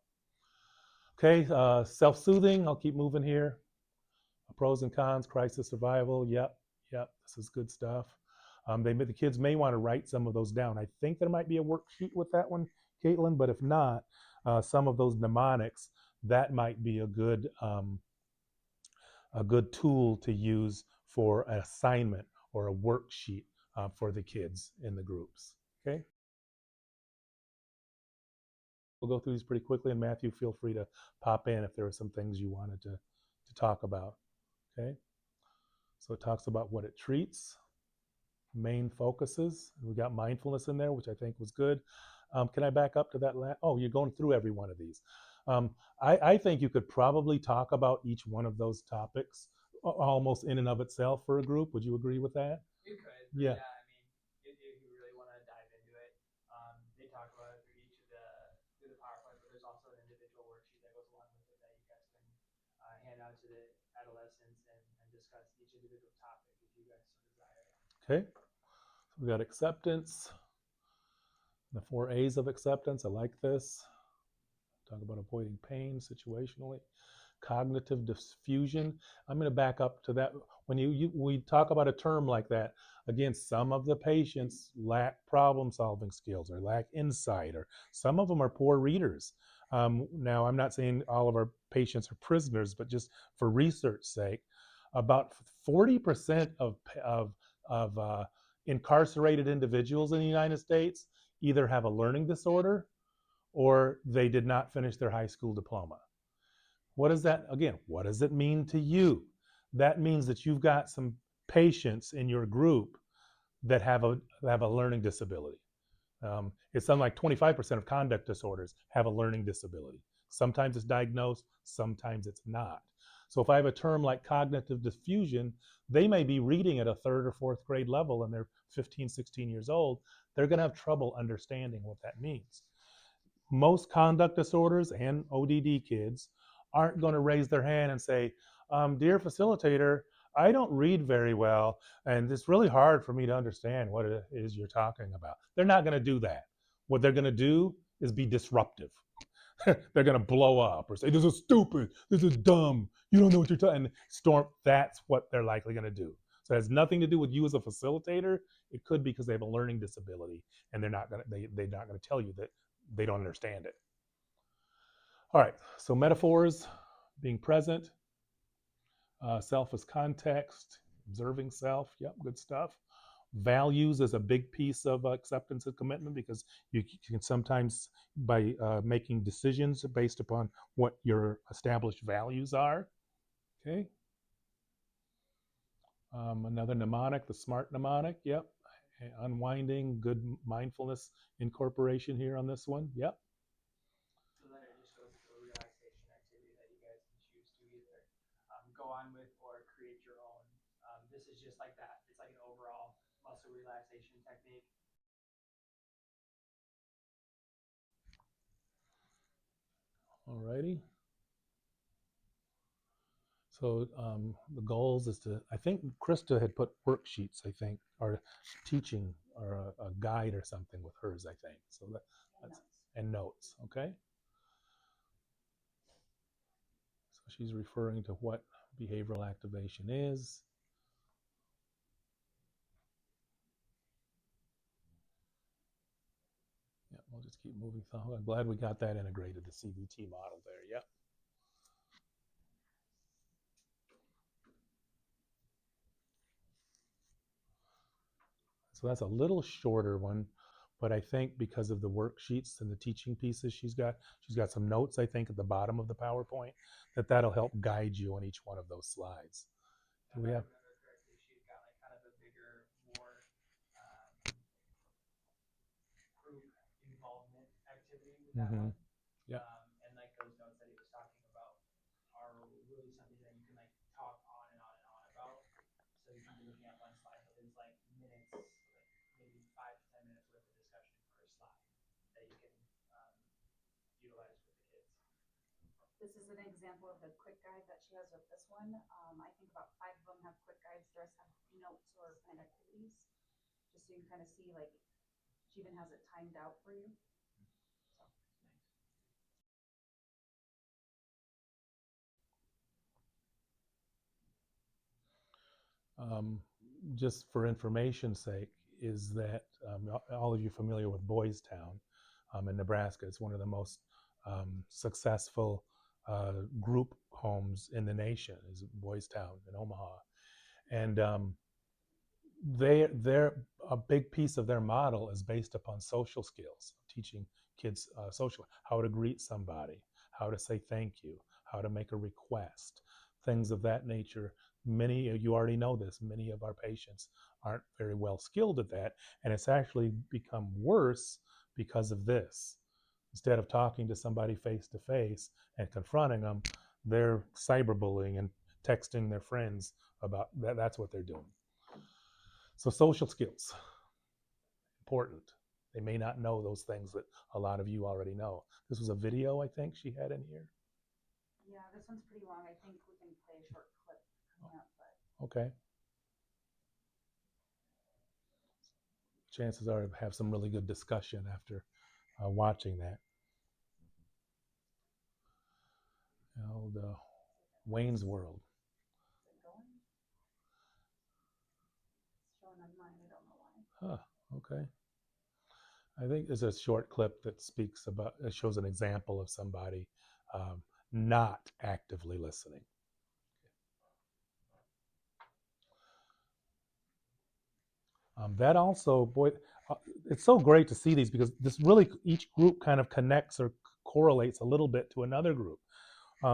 them. Okay, self-soothing. I'll keep moving here. Pros and cons, crisis survival. Yep, this is good stuff. The kids may want to write some of those down. I think there might be a worksheet with that one, Caitlin, but if not, some of those mnemonics, that might be a good tool to use for an assignment or a worksheet for the kids in the groups. Okay. We'll go through these pretty quickly, and Matthew, feel free to pop in if there are some things you wanted to talk about. Okay. So it talks about what it treats, main focuses. We got mindfulness in there, which I think was good. Can I back up to that? Oh, you're going through every one of these. I think you could probably talk about each one of those topics almost in and of itself for a group. Would you agree with that? You could. Yeah. I mean, if you really want to dive into it, they talk about it through the PowerPoint, but there's also an individual worksheet that goes along with it that you guys can hand out to the adolescents and discuss each individual topic if you guys so desire. Okay. So we got acceptance. The 4 A's of acceptance. I like this. Talk about avoiding pain situationally. Cognitive diffusion. I'm going to back up to that. When we talk about a term like that, again, some of the patients lack problem solving skills or lack insight, or some of them are poor readers. Now, I'm not saying all of our patients are prisoners, but just for research sake, about 40% of incarcerated individuals in the United States either have a learning disorder or they did not finish their high school diploma. What does it mean to you? That means that you've got some patients in your group that have a learning disability. It's something like 25% of conduct disorders have a learning disability. Sometimes it's diagnosed, sometimes it's not. So if I have a term like cognitive diffusion, they may be reading at a third or fourth grade level and they're 15, 16 years old. They're going to have trouble understanding what that means. Most conduct disorders and ODD kids aren't going to raise their hand and say, dear facilitator, I don't read very well, and it's really hard for me to understand what it is you're talking about. They're not going to do that. What they're going to do is be disruptive. They're going to blow up or say, this is stupid, this is dumb, you don't know what you're talking. Storm, that's what they're likely going to do. So it has nothing to do with you as a facilitator. It could be because they have a learning disability and they're not going to tell you that they don't understand it. All right, so metaphors, being present, self as context, observing self, yep, good stuff. Values is a big piece of acceptance and commitment because you can sometimes, by making decisions based upon what your established values are. Okay. Another mnemonic, the SMART mnemonic, yep. Unwinding, good mindfulness incorporation here on this one, yep. So then it just goes to a relaxation activity that you guys can choose to either go on with or create your own. This is just like that. It's like an overall muscle relaxation technique. Alrighty. So the goals is to, I think Krista had put worksheets, I think, or teaching or a guide or something with hers, I think. So that's, and notes, okay? So she's referring to what behavioral activation is. Yeah, we'll just keep moving through. I'm glad we got that integrated, the CBT model there, yep. So that's a little shorter one, but I think because of the worksheets and the teaching pieces she's got some notes, I think, at the bottom of the PowerPoint, that'll help guide you on each one of those slides. Do we have? Remember correctly, she's got like kind of a bigger, more group involvement activity with that one. Yeah. And like those notes that he was talking about are really something that you can like talk on and on and on about. So you can be looking at one slide, but there's like minutes, like maybe 5 to 10 minutes worth of discussion per slide that you can utilize with the kids. This is an example of the quick guide that she has with this one. I think about 5 of them have quick guides. The rest have notes or planned activities, just so you can kind of see, like, she even has it timed out for you. Just for information's sake, is that all of you familiar with Boys Town in Nebraska? It's one of the most successful group homes in the nation, is Boys Town in Omaha. And they're a big piece of their model is based upon social skills, teaching kids social, how to greet somebody, how to say thank you, how to make a request, things of that nature. Many of you already know this. Many of our patients aren't very well skilled at that, and it's actually become worse because of this. Instead of talking to somebody face to face and confronting them, they're cyberbullying and texting their friends about that. That's what they're doing. So social skills, important. They may not know those things that a lot of you already know. This was a video I think she had in here. Yeah, this one's pretty long. I think we can play a short clip coming up, but okay. Chances are to have some really good discussion after watching that. Old Wayne's World. is it going? It's showing on mine. I don't know why. Huh, okay. I think there's a short clip that speaks about, it shows an example of somebody not actively listening. That also, boy, it's so great to see these because this really, each group kind of connects or correlates a little bit to another group.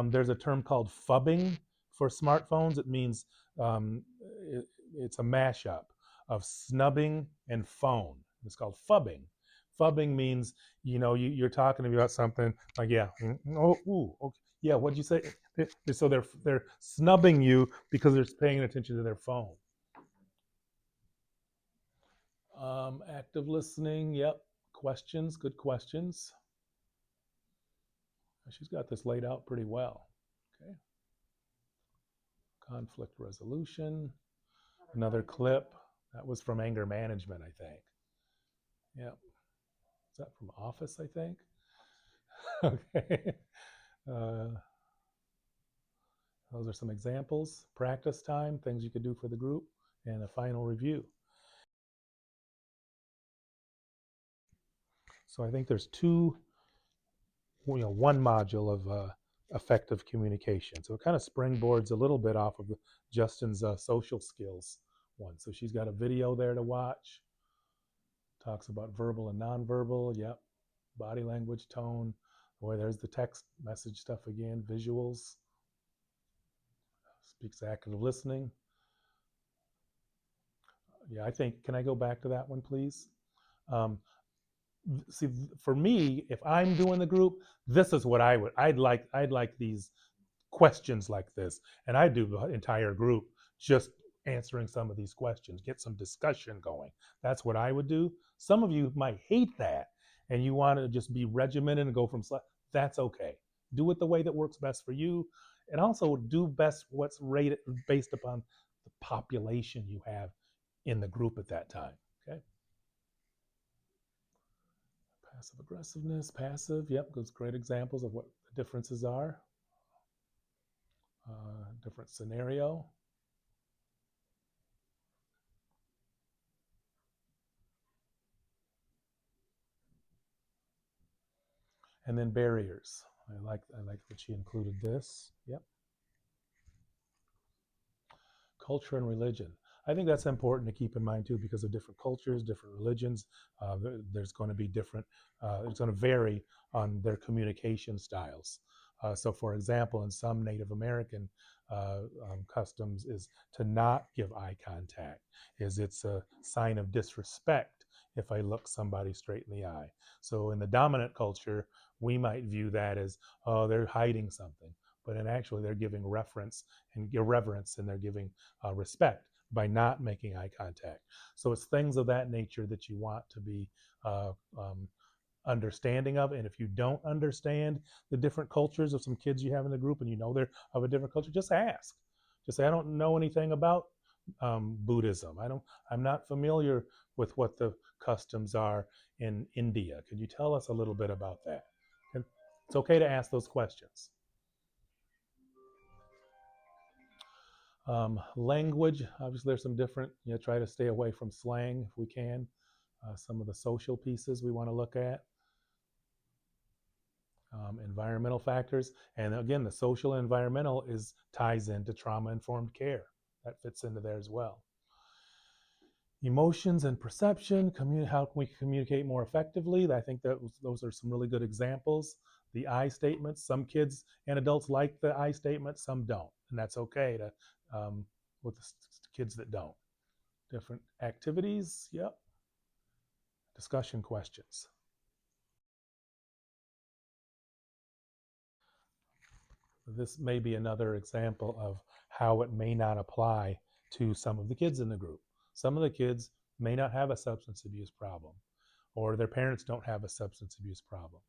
There's a term called fubbing for smartphones. It means it's a mashup of snubbing and phone. It's called fubbing. Fubbing means, you're talking to me about something like, yeah, oh, ooh, okay, yeah, what'd you say? So they're snubbing you because they're paying attention to their phone. Active listening, yep. Questions, good questions. She's got this laid out pretty well. Okay. Conflict resolution. Another clip. That was from anger management, I think. Yep. Is that from Office, I think? Okay. Uh, those are some examples. Practice time, things you could do for the group, and a final review. So I think there's one module of effective communication. So it kind of springboards a little bit off of Justin's social skills one. So she's got a video there to watch. Talks about verbal and nonverbal. Yep. Body language, tone. Boy, there's the text message stuff again. Visuals. Speaks active listening. Yeah, I think. Can I go back to that one, please? Um, See, for me, if I'm doing the group, this is what I'd like these questions like this, and I do the entire group just answering some of these questions, get some discussion going. That's what I would do. Some of you might hate that, and you want to just be regimented and go from that's okay. Do it the way that works best for you, and also do best what's rated based upon the population you have in the group at that time. Okay. Passive aggressiveness, passive, yep, those great examples of what the differences are. Different scenario. And then barriers. I like that she included this. Yep. Culture and religion. I think that's important to keep in mind too, because of different cultures, different religions. There's going to be different. It's going to vary on their communication styles. So, for example, in some Native American customs, is to not give eye contact. It's a sign of disrespect if I look somebody straight in the eye. So, in the dominant culture, we might view that as, oh, they're hiding something, but in actually they're giving reference and irreverence, and they're giving respect by not making eye contact. So it's things of that nature that you want to be uh, um, understanding of. And if you don't understand the different cultures of some kids you have in the group, and they're of a different culture, just ask. Just say, I don't know anything about Buddhism. I'm not familiar with what the customs are in India. Could you tell us a little bit about that? And it's okay to ask those questions. Language, obviously, there's some different, try to stay away from slang if we can. Some of the social pieces we want to look at. Environmental factors. And again, the social and environmental ties into trauma-informed care. That fits into there as well. Emotions and perception, how can we communicate more effectively? I think that those are some really good examples. The I statements, some kids and adults like the I statement, some don't. And that's okay with the kids that don't. Different activities, yep. Discussion questions. This may be another example of how it may not apply to some of the kids in the group. Some of the kids may not have a substance abuse problem, or their parents don't have a substance abuse problem,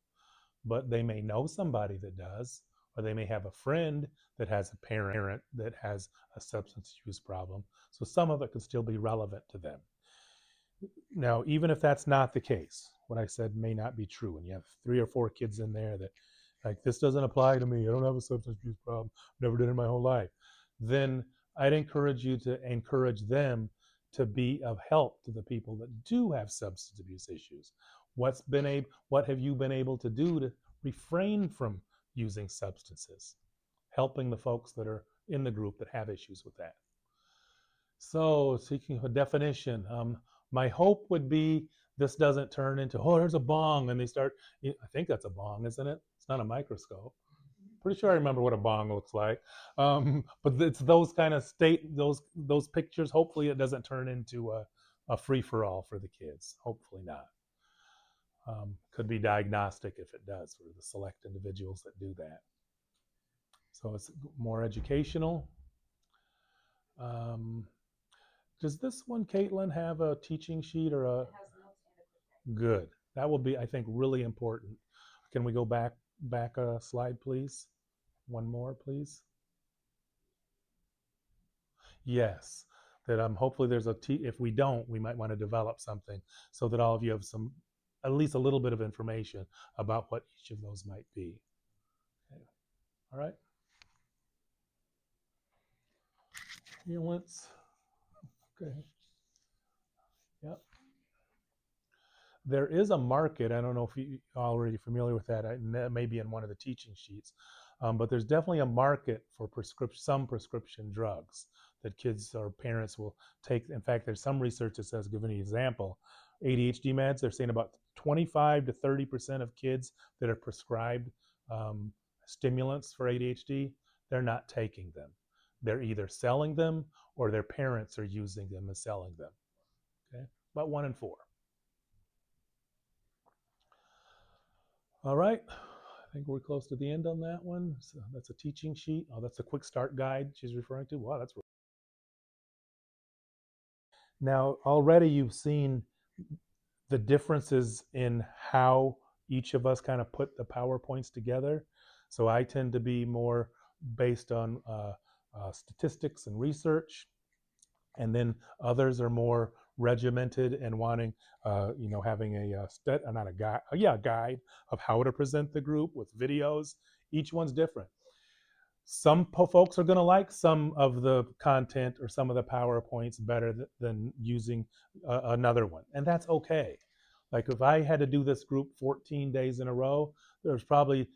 but they may know somebody that does, or they may have a friend that has a parent that has a substance abuse problem. So some of it can still be relevant to them. Now, even if that's not the case, what I said may not be true, and you have 3 or 4 kids in there that, like, this doesn't apply to me, I don't have a substance abuse problem, never did in my whole life, then I'd encourage you to encourage them to be of help to the people that do have substance abuse issues. What have you been able to do to refrain from using substances, helping the folks that are in the group that have issues with that? So, seeking a definition, my hope would be this doesn't turn into, oh, there's a bong, and they start. I think that's a bong, isn't it? It's not a microscope. Pretty sure I remember what a bong looks like. But it's those kind of those pictures. Hopefully, it doesn't turn into a free for all for the kids. Hopefully not. Could be diagnostic if it does for the select individuals that do that. So it's more educational. Um, does this one, Caitlin, have a teaching sheet or a It has notes and a quick guide. good? That will be, I think, really important. Can we go back a slide, please? One more, please. Yes, that hopefully there's if we don't, we might want to develop something so that all of you have some, at least a little bit of information about what each of those might be. Okay. All right. Let's, okay. Yep. There is a market. I don't know if you are already familiar with that. That may be in one of the teaching sheets, but there's definitely a market for some prescription drugs that kids or parents will take. In fact, there's some research that says, give an example, ADHD meds. They're saying about 25 to 30% of kids that are prescribed um, stimulants for ADHD, they're not taking them. They're either selling them or their parents are using them and selling them. Okay, about 1 in 4. All right. I think we're close to the end on that one. So that's a teaching sheet. Oh, that's a quick start guide she's referring to. Wow, that's now already you've seen the differences in how each of us kind of put the PowerPoints together. So I tend to be more based on statistics and research, and then others are more regimented and wanting, having not a guide, a guide of how to present the group with videos. Each one's different. Some folks are going to like some of the content or some of the PowerPoints better than using another one, and that's okay. Like if I had to do this group 14 days in a row, there's probably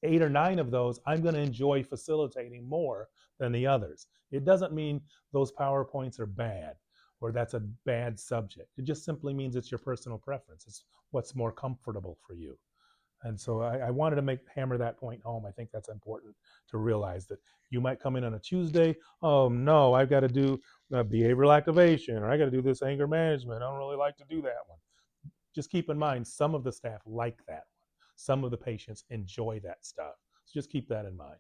8 or 9 of those I'm going to enjoy facilitating more than the others. It doesn't mean those PowerPoints are bad or that's a bad subject. It just simply means it's your personal preference. It's what's more comfortable for you. And so I wanted to hammer that point home. I think that's important to realize that you might come in on a Tuesday. Oh no, I've got to do behavioral activation, or I got to do this anger management. I don't really like to do that one. Just keep in mind, some of the staff like that one. Some of the patients enjoy that stuff. So just keep that in mind.